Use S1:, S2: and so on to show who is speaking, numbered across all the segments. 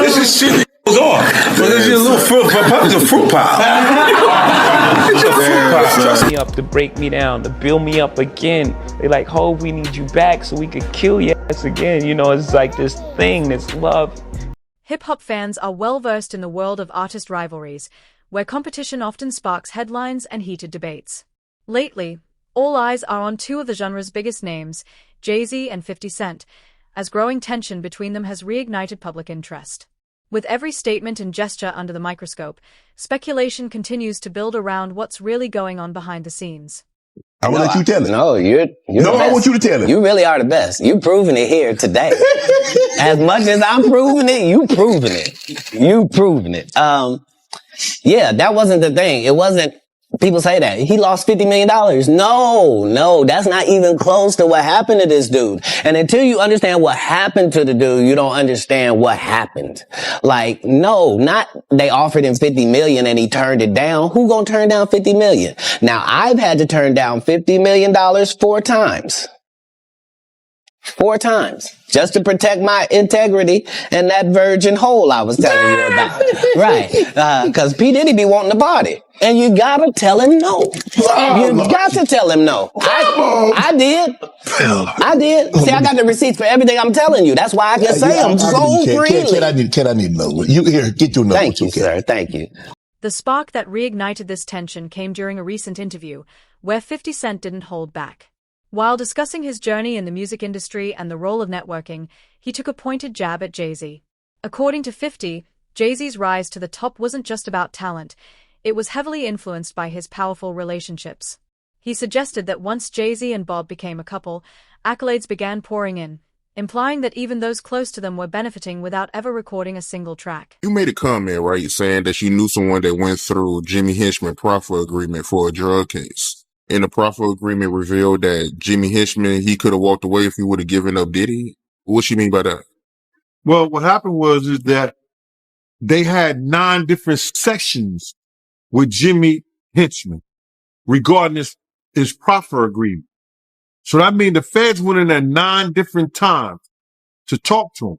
S1: This is shit that goes on. But this is a little fruit pile. It's a fruit pile. It's a fruit pile.
S2: Trust me up to break me down, to build me up again. They like, Hov, we need you back so we could kill your ass again. You know, it's like this thing, this love.
S3: Hip-hop fans are well-versed in the world of artist rivalries, where competition often sparks headlines and heated debates. Lately, all eyes are on two of the genre's biggest names, Jay-Z and 50 Cent, as growing tension between them has reignited public interest. With every statement and gesture under the microscope, speculation continues to build around what's really going on behind the scenes.
S4: I will let you tell it.
S5: No, you're the best.
S4: I want you to tell it.
S5: You really are the best. You've proven it here today. As much as I'm proving it, you proving it. You proving it. Yeah, that wasn't the thing. It wasn't, people say that. He lost $50 million. No, that's not even close to what happened to this dude. And until you understand what happened to the dude, you don't understand what happened. Like, no, not they offered him 50 million and he turned it down. Who gonna turn down 50 million? Now, I've had to turn down $50 million 4 times. 4 times. Just to protect my integrity and that virgin hole I was telling you about. Right. Cause P. Diddy be wanting to party. And you gotta tell him no. You got to tell him no. I did. I did. See, I got the receipts for everything I'm telling you. That's why I can say them so freely.
S4: Kid, I need another one. You here, get your number.
S5: Thank you, sir. Thank you.
S3: The spark that reignited this tension came during a recent interview, where 50 Cent didn't hold back. While discussing his journey in the music industry and the role of networking, he took a pointed jab at Jay-Z. According to 50, Jay-Z's rise to the top wasn't just about talent, it was heavily influenced by his powerful relationships. He suggested that once Jay-Z and Bob became a couple, accolades began pouring in, implying that even those close to them were benefiting without ever recording a single track.
S6: You made a comment, right, saying that you knew someone that went through Jimmy Hinchman proffer agreement for a drug case. And the proffer agreement revealed that Jimmy Hinchman, he could have walked away if he would have given up Diddy. What you mean by that?
S7: Well, what happened is that they had 9 different sections with Jimmy Hinchman regarding his proffer agreement. So that means the feds went in there 9 different times to talk to him.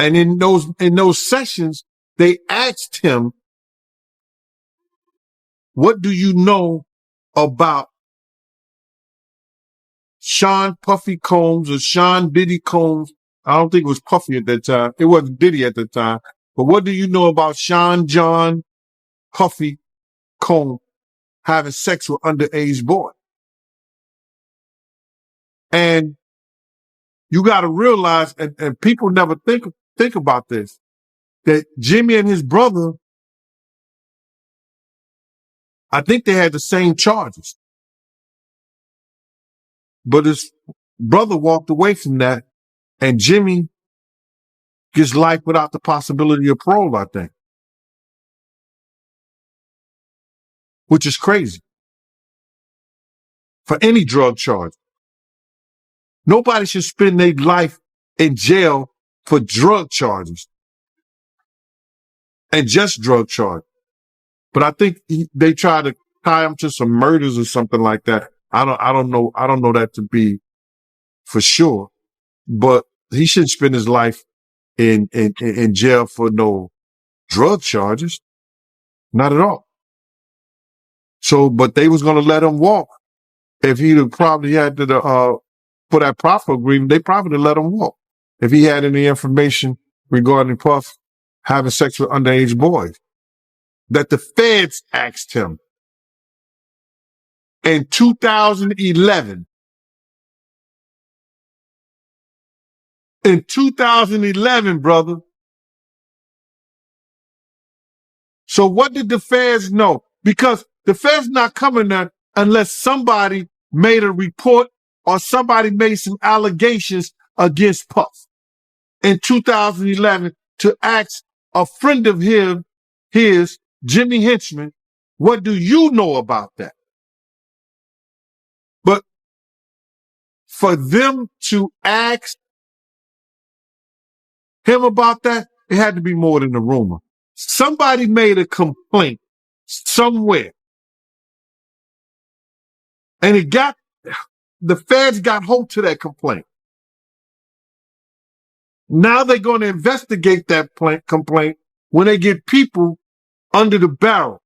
S7: And in those sessions, they asked him, what do you know about Sean Puffy Combs or Sean Diddy Combs? I don't think it was Puffy at that time. It wasn't Diddy at the time. But what do you know about Sean John Puffy Combs having sex with underage boy? And you got to realize, and people never think about this, that Jimmy and his brother, I think they had the same charges. But his brother walked away from that, and Jimmy gets life without the possibility of parole, I think. Which is crazy. For any drug charge. Nobody should spend their life in jail for drug charges. And just drug charges. But I think they try to tie him to some murders or something like that. I don't know that to be for sure. But he shouldn't spend his life in jail for no drug charges. Not at all. So, but they was going to let him walk. If he'd have probably had to, for that proffer agreement, they probably let him walk. If he had any information regarding Puff having sex with underage boys. That the feds asked him in 2011. In 2011, brother. So what did the feds know? Because the feds not coming there unless somebody made a report or somebody made some allegations against Puff in 2011 to ask a friend of his, Jimmy Hinchman, what do you know about that? But for them to ask him about that, it had to be more than a rumor. Somebody made a complaint somewhere. And the feds got hold to that complaint. Now they're going to investigate that complaint when they get people under the barrel,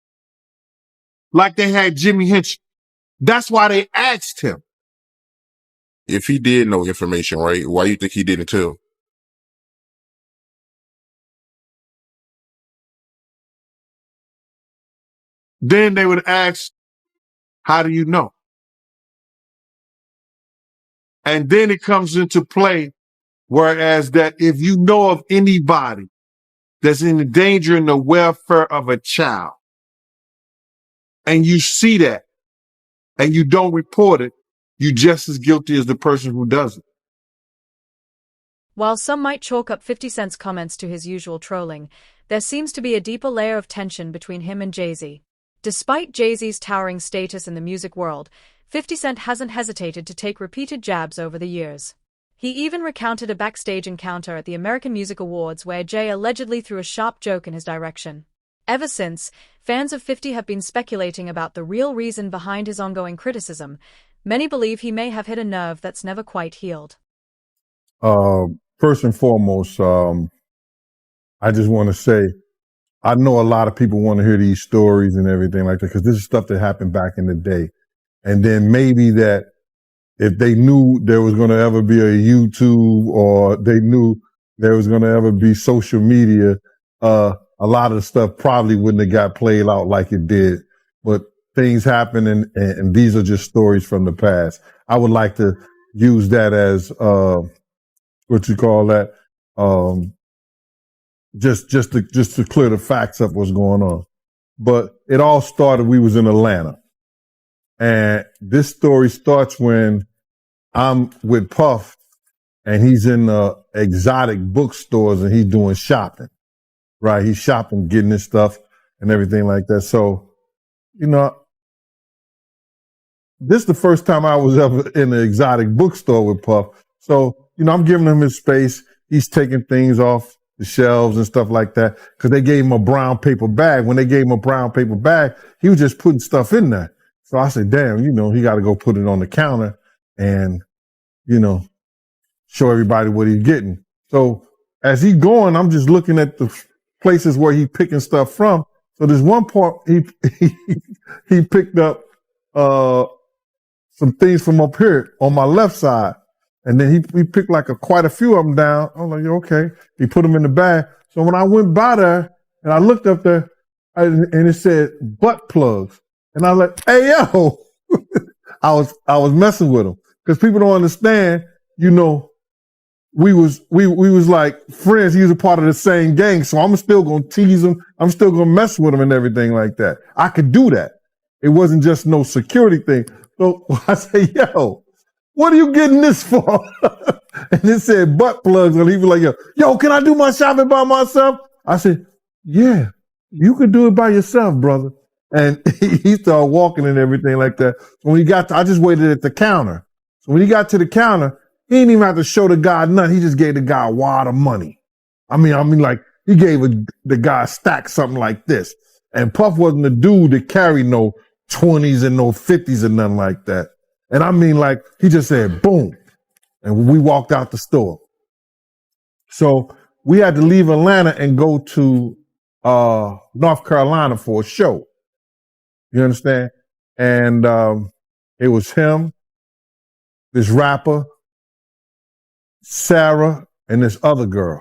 S7: like they had Jimmy Hinch. That's why they asked him.
S6: If he did know information, right, why you think he didn't tell?
S7: Then they would ask, how do you know? And then it comes into play, whereas that if you know of anybody that's in endangering the welfare of a child, and you see that, and you don't report it, you're just as guilty as the person who does it.
S3: While some might chalk up 50 Cent's comments to his usual trolling, there seems to be a deeper layer of tension between him and Jay-Z. Despite Jay-Z's towering status in the music world, 50 Cent hasn't hesitated to take repeated jabs over the years. He even recounted a backstage encounter at the American Music Awards where Jay allegedly threw a sharp joke in his direction. Ever since, fans of 50 have been speculating about the real reason behind his ongoing criticism. Many believe he may have hit a nerve that's never quite healed.
S8: First and foremost, I just want to say, I know a lot of people want to hear these stories and everything like that, because this is stuff that happened back in the day. And then maybe that if they knew there was going to ever be a YouTube, or they knew there was going to ever be social media, a lot of the stuff probably wouldn't have got played out like it did. But things happen, and these are just stories from the past. I would like to use that as, what you call that, just to clear the facts up what's going on. But it all started, we was in Atlanta. And this story starts when I'm with Puff, and he's in the exotic bookstores, and he's doing shopping, right? He's shopping, getting his stuff and everything like that. So, you know, this is the first time I was ever in an exotic bookstore with Puff. So, you know, I'm giving him his space. He's taking things off the shelves and stuff like that, because they gave him a brown paper bag. When they gave him a brown paper bag, he was just putting stuff in there. So I said, damn, you know, he got to go put it on the counter and, you know, show everybody what he's getting. So as he's going, I'm just looking at the places where he's picking stuff from. So there's one part he picked up some things from up here on my left side. And then he picked like quite a few of them down. I was like, okay. He put them in the bag. So when I went by there and I looked up there, and it said butt plugs. And I was like, hey, yo, I was messing with him, because people don't understand, you know, we was like friends. He was a part of the same gang. So I'm still going to tease him. I'm still going to mess with him and everything like that. I could do that. It wasn't just no security thing. So I say, yo, what are you getting this for? And it said butt plugs. And he was like, yo, can I do my shopping by myself? I said, yeah, you could do it by yourself, brother. And he started walking and everything like that. So when he got I just waited at the counter. So when he got to the counter, he didn't even have to show the guy nothing. He just gave the guy a wad of money. I mean, like, he gave the guy a stack, something like this. And Puff wasn't the dude that carried no 20s and no 50s and nothing like that. And I mean, like, he just said, boom. And we walked out the store. So we had to leave Atlanta and go to North Carolina for a show. You understand? And it was him, this rapper, Sarah, and this other girl.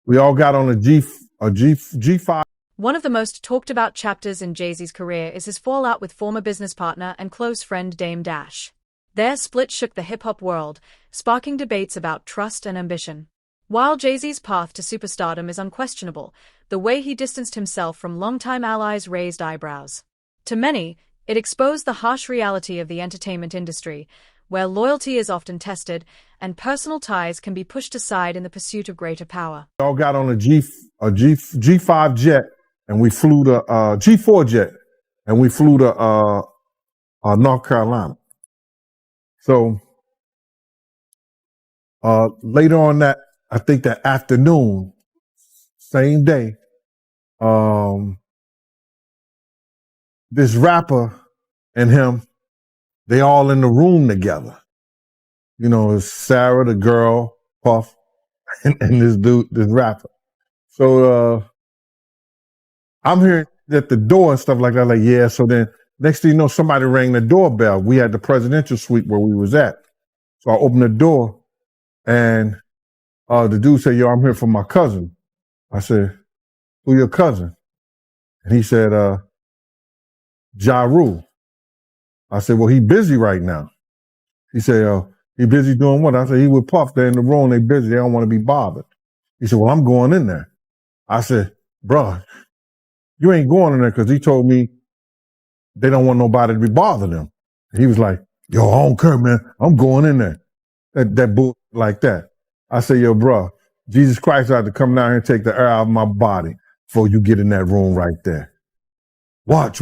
S8: We all got on a G5.
S3: One of the most talked about chapters in Jay-Z's career is his fallout with former business partner and close friend Dame Dash. Their split shook the hip-hop world, sparking debates about trust and ambition. While Jay-Z's path to superstardom is unquestionable, the way he distanced himself from longtime allies raised eyebrows. To many, it exposed the harsh reality of the entertainment industry, where loyalty is often tested and personal ties can be pushed aside in the pursuit of greater power.
S8: We all got on a G5 jet, and we flew to G4 jet, and we flew to North Carolina. So later on that, I think that afternoon, same day, this rapper and him, they all in the room together. You know, it's Sarah, the girl, Puff, and this dude, this rapper. So I'm hearing at the door and stuff like that. Like, yeah. So then next thing you know, somebody rang the doorbell. We had the presidential suite where we was at. So I opened the door, and the dude said, "Yo, I'm here for my cousin." I said, "Who your cousin?" And he said, "Ja Rule." I said, "Well, he busy right now." He said, "He busy doing what?" I said, "He with Puff. They're in the room. They busy. They don't want to be bothered." He said, "Well, I'm going in there." I said, "Bro, you ain't going in there because he told me they don't want nobody to be bothering them." He was like, "Yo, I don't care, man. I'm going in there." That bull like that. I said, "Yo, bro, Jesus Christ had to come down here and take the air out of my body before you get in that room right there. Watch.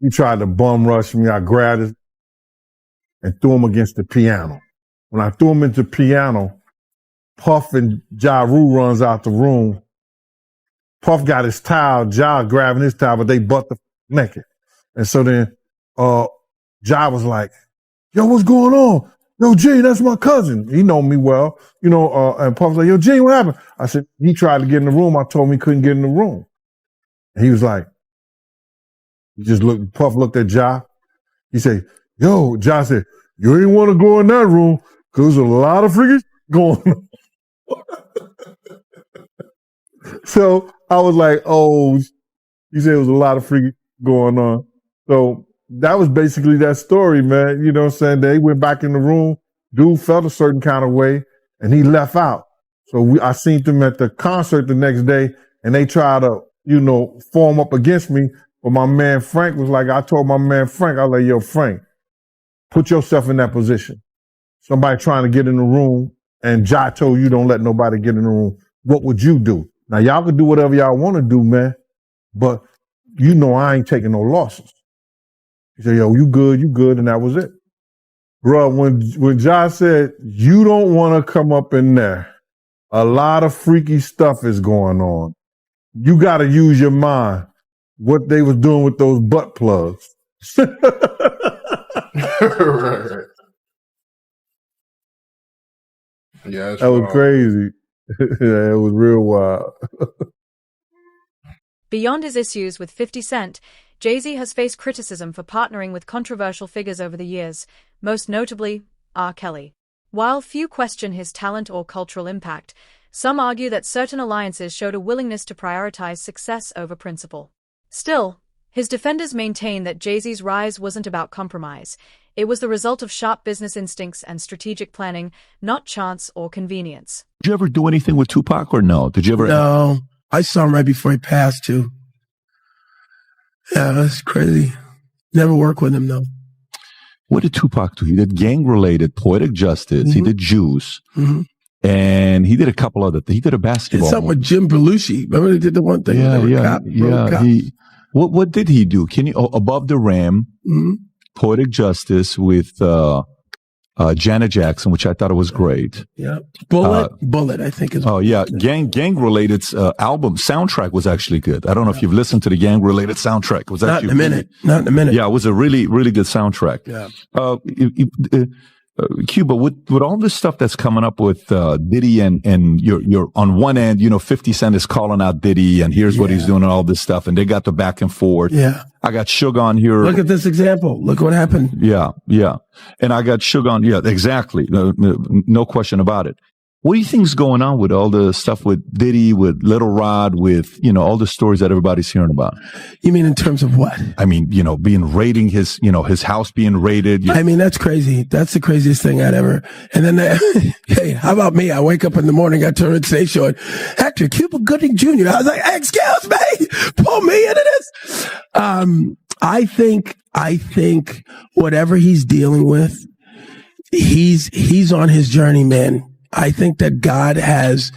S8: He tried to bum rush me. I grabbed his and threw him against the piano. When I threw him into the piano, Puff and Ja Rule runs out the room. Puff got his towel, Ja grabbing his towel, but they butt the naked. And so then Ja was like, "Yo, what's going on? Yo, G, that's my cousin." He know me well, and Puff was like, "Yo, G, what happened?" I said, "He tried to get in the room. I told him he couldn't get in the room." And he was like, Puff looked at Ja. He said, "Yo," Ja said, "You ain't want to go in that room because there's a lot of freaking going on." So I was like, "Oh," he said it was a lot of freaking going on. So that was basically that story, man. You know what I'm saying? They went back in the room. Dude felt a certain kind of way, and he left out. So I seen them at the concert the next day, and they tried to, form up against me. But my man Frank was like, I told my man Frank, I was like, "Yo, Frank, put yourself in that position. Somebody trying to get in the room, and Ja told you don't let nobody get in the room. What would you do?" Now, y'all can do whatever y'all want to do, man, but I ain't taking no losses. He said, "Yo, you good, and that was it. Bro, when Ja said, "You don't want to come up in there, a lot of freaky stuff is going on. You got to use your mind." What they was doing with those butt plugs.
S6: right. Yeah,
S8: that was crazy. Yeah, it was real wild.
S3: Beyond his issues with 50 Cent, Jay-Z has faced criticism for partnering with controversial figures over the years, most notably R. Kelly. While few question his talent or cultural impact, some argue that certain alliances showed a willingness to prioritize success over principle. Still, his defenders maintain that Jay-Z's rise wasn't about compromise. It was the result of sharp business instincts and strategic planning, not chance or convenience.
S9: Did you ever do anything with Tupac or no? Did you ever?
S10: No. I saw him right before he passed, too. Yeah, that's crazy. Never worked with him, though.
S9: What did Tupac do? He did gang-related Poetic Justice. Mm-hmm. He did Juice.
S10: Mm-hmm.
S9: And he did a couple other things. He did a basketball.
S10: And something with Jim Belushi. Remember he did the one thing?
S9: Yeah. What did he do? Can you Above the Rim,
S10: mm-hmm.
S9: Poetic Justice with Janet Jackson, which I thought it was great.
S10: Yeah, Bullet, I think is.
S9: Oh yeah, gang-related album soundtrack was actually good. I don't know if you've listened to the gang-related soundtrack. It was
S10: not in a minute.
S9: Yeah, it was a really, really good soundtrack.
S10: Yeah.
S9: Cuba, with all this stuff that's coming up with Diddy and you're on one end, 50 Cent is calling out Diddy and here's what he's doing and all this stuff, and they got the back and forth.
S10: Yeah.
S9: I got Suge on here.
S10: Look at this example. Look what happened.
S9: Yeah. And I got Suge on. Yeah, exactly. No question about it. What do you think's going on with all the stuff with Diddy, with Little Rod, with, all the stories that everybody's hearing about?
S10: You mean in terms of what?
S9: I mean, being his house being raided.
S10: I mean, that's crazy. That's the craziest thing I'd ever. And then, hey, how about me? I wake up in the morning, I turn on Today Show, and Actor Cuba Gooding Jr. I was like, excuse me, pull me into this. I think whatever he's dealing with, he's on his journey, man. I think that God has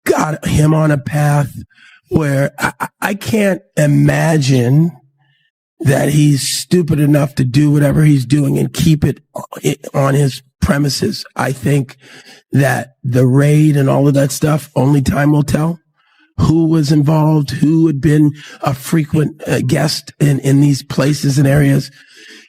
S10: got him on a path where I can't imagine that he's stupid enough to do whatever he's doing and keep it on his premises. I think that the raid and all of that stuff, only time will tell. who was involved, who had been a frequent guest in these places and areas.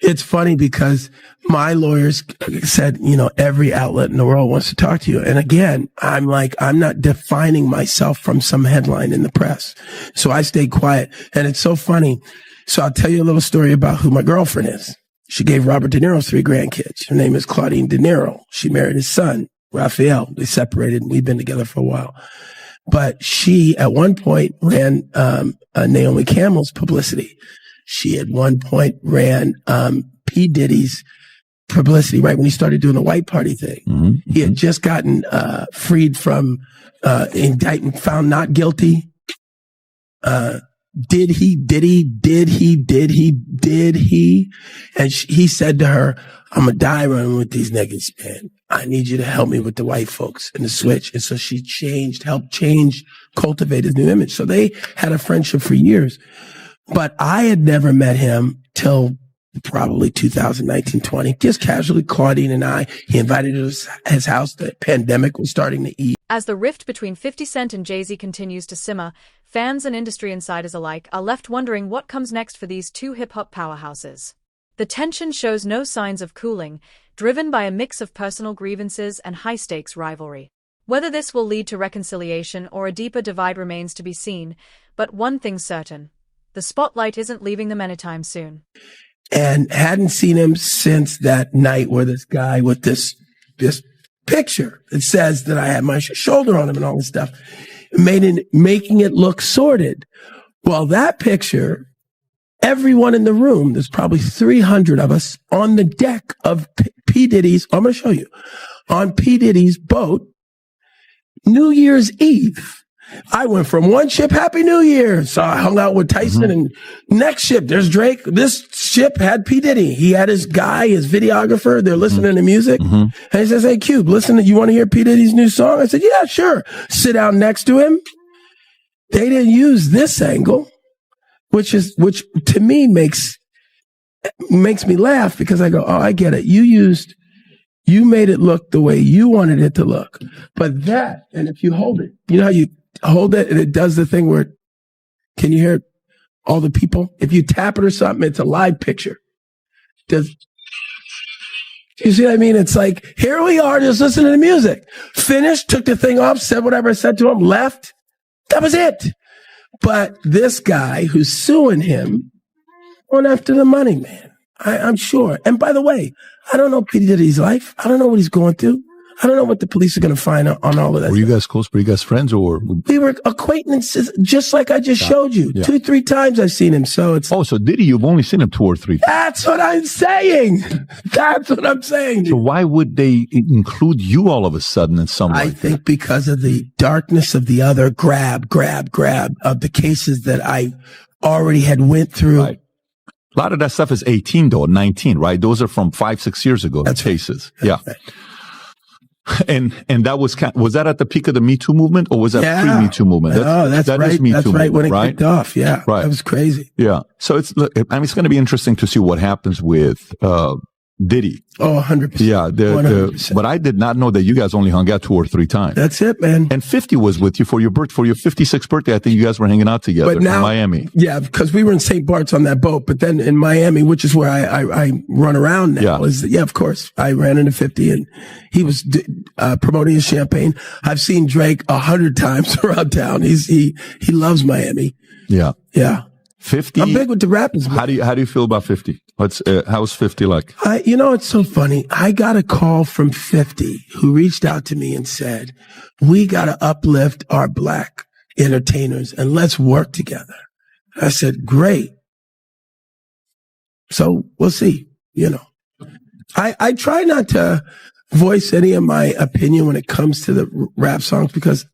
S10: It's funny because my lawyers said, every outlet in the world wants to talk to you. And again, I'm like, I'm not defining myself from some headline in the press. So I stayed quiet. And it's so funny. So I'll tell you a little story about who my girlfriend is. She gave Robert De Niro 3 grandkids. Her name is Claudine De Niro. She married his son, Raphael. They separated and we've been together for a while. But she, at one point, ran Naomi Campbell's publicity. She, at one point, ran P. Diddy's publicity, right when he started doing the white party thing. Mm-hmm. He had just gotten freed from indictment, found not guilty. Did he? And he said to her, I'm going to die running with these niggas, man. I need you to help me with the white folks and the switch. And so she helped change, cultivate his new image. So they had a friendship for years. But I had never met him till probably 2019, 20, just casually, Claudine and I. He invited us to his house. The pandemic was starting to ease.
S3: As the rift between 50 Cent and Jay-Z continues to simmer, fans and industry insiders alike are left wondering what comes next for these two hip-hop powerhouses. The tension shows no signs of cooling, driven by a mix of personal grievances and high-stakes rivalry. Whether this will lead to reconciliation or a deeper divide remains to be seen, but one thing's certain: the spotlight isn't leaving them anytime soon.
S10: And hadn't seen him since that night where this guy with this picture that says that I had my shoulder on him and all this stuff, making it look sordid. Well, that picture, everyone in the room, there's probably 300 of us on the deck of P. Diddy's, I'm going to show you, on P. Diddy's boat, New Year's Eve. I went from one ship, Happy New Year. So I hung out with Tyson, and next ship, there's Drake. This ship had P. Diddy. He had his guy, his videographer. They're listening to music. And he says, hey, Cube, listen, you want to hear P. Diddy's new song? I said, yeah, sure. Sit down next to him. They didn't use this angle, which to me makes me laugh, because I go, oh, I get it. You made it look the way you wanted it to look. But that, and if you hold it, you know how you hold it and it does the thing where, can you hear all the people? If you tap it or something, it's a live picture. You see what I mean? It's like, here we are, just listening to music. Finished, took the thing off, said whatever I said to him, left. That was it. But this guy who's suing him went after the money, man. I'm sure. And by the way, I don't know P. Diddy's life. I don't know what he's going through. I don't know what the police are going to find on all of that.
S9: Were you guys close? Were you guys friends, or?
S10: We were acquaintances, just like I just showed you. Yeah. 2-3 times I've seen him. So it's.
S9: Oh, so Diddy, you've only seen him 2 or 3 times.
S10: That's what I'm saying. That's what I'm saying.
S9: So why would they include you all of a sudden in some way?
S10: I think because of the darkness of the other grab of the cases that I already had went through.
S9: Right. A lot of that stuff is 18 though, 19, right? Those are from 5-6 years ago. That's cases. Right. Yeah. Right. And that was that at the peak of the Me Too movement, or was that pre-Me Too movement?
S10: That's right. That's right when it kicked off. Yeah. Right. That was crazy.
S9: Yeah. So it's going to be interesting to see what happens with, Diddy.
S10: Oh, 100%.
S9: Yeah. 100%. But I did not know that you guys only hung out 2 or 3 times.
S10: That's it, man.
S9: And 50 was with you for your 56th birthday. I think you guys were hanging out together in Miami.
S10: Yeah, because we were in St. Bart's on that boat. But then in Miami, which is where I run around now, of course, I ran into 50 and he was promoting his champagne. I've seen Drake 100 times around town. He loves Miami.
S9: Yeah.
S10: Yeah.
S9: 50.
S10: I'm big with the rappers.
S9: How do you feel about 50? How's 50 like?
S10: It's so funny. I got a call from 50 who reached out to me and said, we got to uplift our black entertainers and let's work together. I said, great. So we'll see, I try not to voice any of my opinion when it comes to the rap songs, because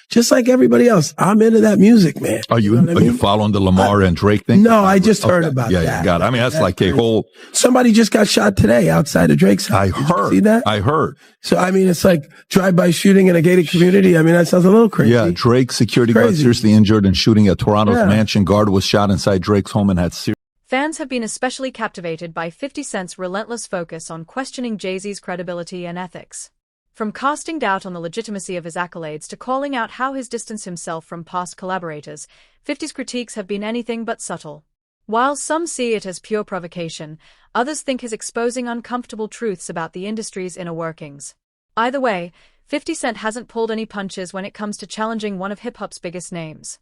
S10: just like everybody else, I'm into that music, man.
S9: Are you following the Lamar and Drake thing?
S10: No, I just heard about that.
S9: Yeah, you got it. I mean, that's like a whole.
S10: Somebody just got shot today outside of Drake's house.
S9: I heard.
S10: See that?
S9: I heard.
S10: So, I mean, it's like drive-by shooting in a gated community. I mean, that sounds a little crazy.
S9: Yeah, Drake's security guard seriously injured in shooting at Toronto's mansion. Guard was shot inside Drake's home and had serious.
S3: Fans have been especially captivated by 50 Cent's relentless focus on questioning Jay-Z's credibility and ethics. From casting doubt on the legitimacy of his accolades to calling out how he's distanced himself from past collaborators, 50's critiques have been anything but subtle. While some see it as pure provocation, others think he's exposing uncomfortable truths about the industry's inner workings. Either way, 50 Cent hasn't pulled any punches when it comes to challenging one of hip-hop's biggest names.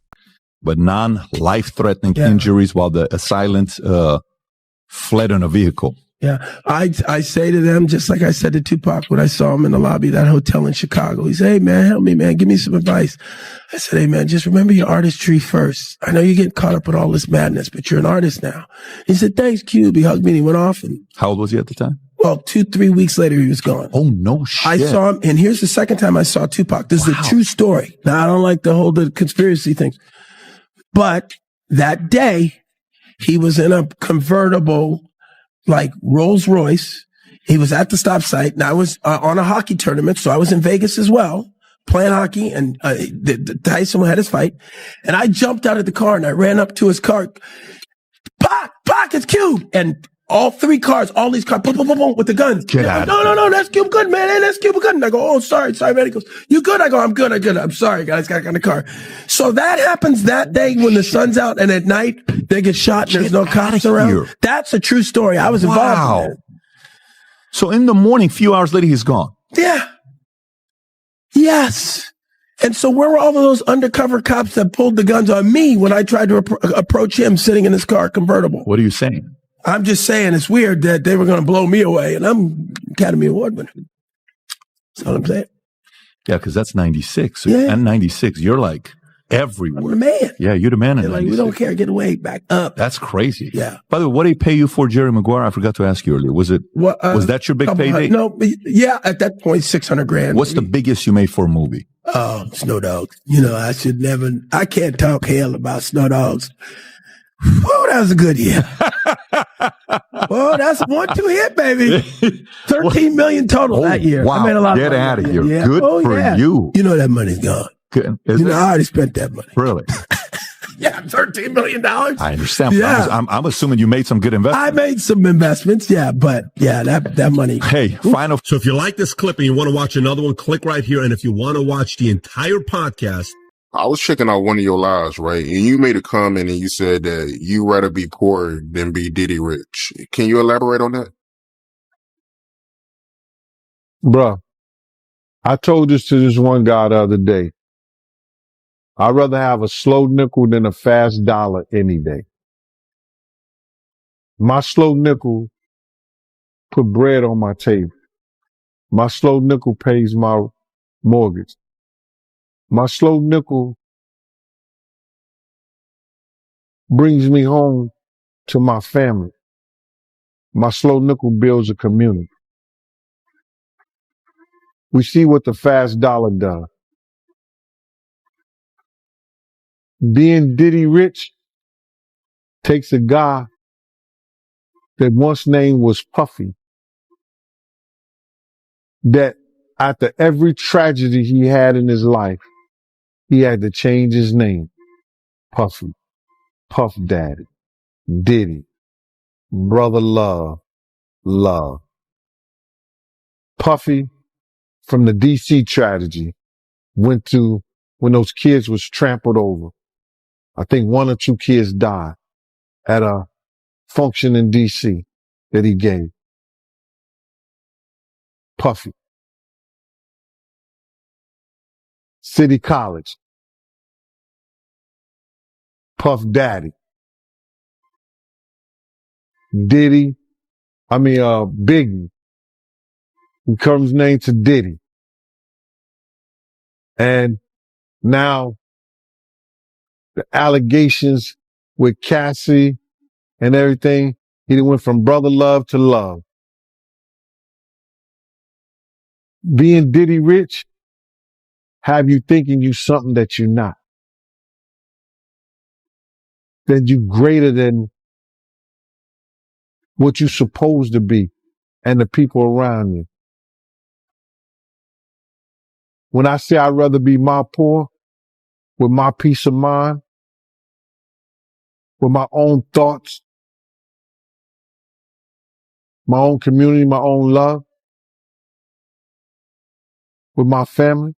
S9: But non-life-threatening injuries while the assailant fled in a vehicle.
S10: Yeah, I say to them, just like I said to Tupac when I saw him in the lobby of that hotel in Chicago. He said, "Hey, man, help me, man. Give me some advice." I said, "Hey, man, just remember your artistry first. I know you get caught up with all this madness, but you're an artist now." He said, "Thanks, Cube." He hugged me and he went off. And
S9: how old was he at the time?
S10: Well, 2-3 weeks later, he was gone.
S9: Oh, no shit.
S10: I saw him, and here's the second time I saw Tupac. This is a true story. Now, I don't like the conspiracy thing. But that day, he was in a convertible, like Rolls Royce. He was at the stop site, and I was on a hockey tournament, so I was in Vegas as well, playing hockey, and Tyson had his fight. And I jumped out of the car, and I ran up to his car. Pac, it's Cube! And all three cars, all these cars, boom, boom, boom, boom, with the guns.
S9: Get out.
S10: No, that's Cube good, man. Hey, that's Cube good. And I go, "Oh, sorry, man." He goes, "You good?" I go, I'm good. I'm sorry, guys. Got in the car. So that happens that day when the sun's out, and at night they get shot and there's no cops around.
S9: Here.
S10: That's a true story. I was involved in that.
S9: So in the morning, few hours later, he's gone.
S10: Yeah. Yes. And so where were all of those undercover cops that pulled the guns on me when I tried to approach him sitting in his car convertible?
S9: What are you saying?
S10: I'm just saying it's weird that they were going to blow me away, and I'm Academy Award winner. That's all I'm saying.
S9: Yeah, because that's 96. So
S10: Yeah.
S9: and 96, you're like everywhere.
S10: I'm the man.
S9: Yeah, you're the man in
S10: They're like,
S9: 96.
S10: we don't care. Get away. Back up.
S9: That's crazy.
S10: Yeah.
S9: By the way, what did he pay you for Jerry Maguire? I forgot to ask you earlier. Was that your big payday?
S10: No, yeah, at that point, $600,000.
S9: What's the biggest you made for a movie?
S10: Snow Dogs. I can't talk hell about Snow Dogs. Oh, that was a good year. Well, that's 1-2 hit, baby. 13 million total that year.
S9: Wow.
S10: I made a lot of money.
S9: Out of here.
S10: Yeah.
S9: Good for you.
S10: You know that money's gone.
S9: Good.
S10: I already spent that money.
S9: Really?
S10: Yeah, $13 million.
S9: I understand.
S10: Yeah.
S9: I'm assuming you made some good investments.
S10: I made some investments, but that money.
S9: Hey, final.
S11: So if you like this clip and you want to watch another one, click right here. And if you want to watch the entire podcast,
S6: I was checking out one of your lives, right? And you made a comment and you said that you rather be poor than be Diddy rich. Can you elaborate on that?
S7: Bruh, I told this to this one guy the other day. I'd rather have a slow nickel than a fast dollar any day. My slow nickel put bread on my table. My slow nickel pays my mortgage. My slow nickel brings me home to my family. My slow nickel builds a community. We see what the fast dollar does. Being Diddy rich takes a guy that once name was Puffy, that after every tragedy he had in his life, he had to change his name. Puffy, Puff Daddy, Diddy, Brother Love. Puffy, from the DC tragedy, went to when those kids was trampled over. I think 1 or 2 kids died at a function in DC that he gave. Puffy. City College. Puff Daddy. Biggie. He comes name to Diddy. And now the allegations with Cassie and everything, he went from brother love to love. Being Diddy rich have you thinking you something that you're not. That you greater than what you're supposed to be and the people around you. When I say I'd rather be my poor with my peace of mind, with my own thoughts, my own community, my own love,
S8: with my family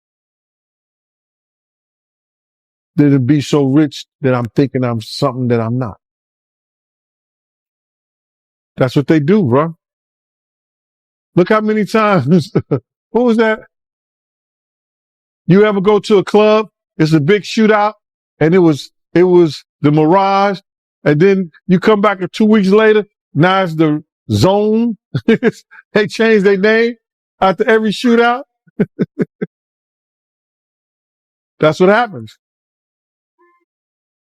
S8: than to be so rich that I'm thinking I'm something that I'm not. That's what they do, bro. Look how many times, what was that? You ever go to a club, it's a big shootout, and it was the Mirage, and then you come back 2 weeks later, now it's the Zone. They changed their name after every shootout. That's what happens.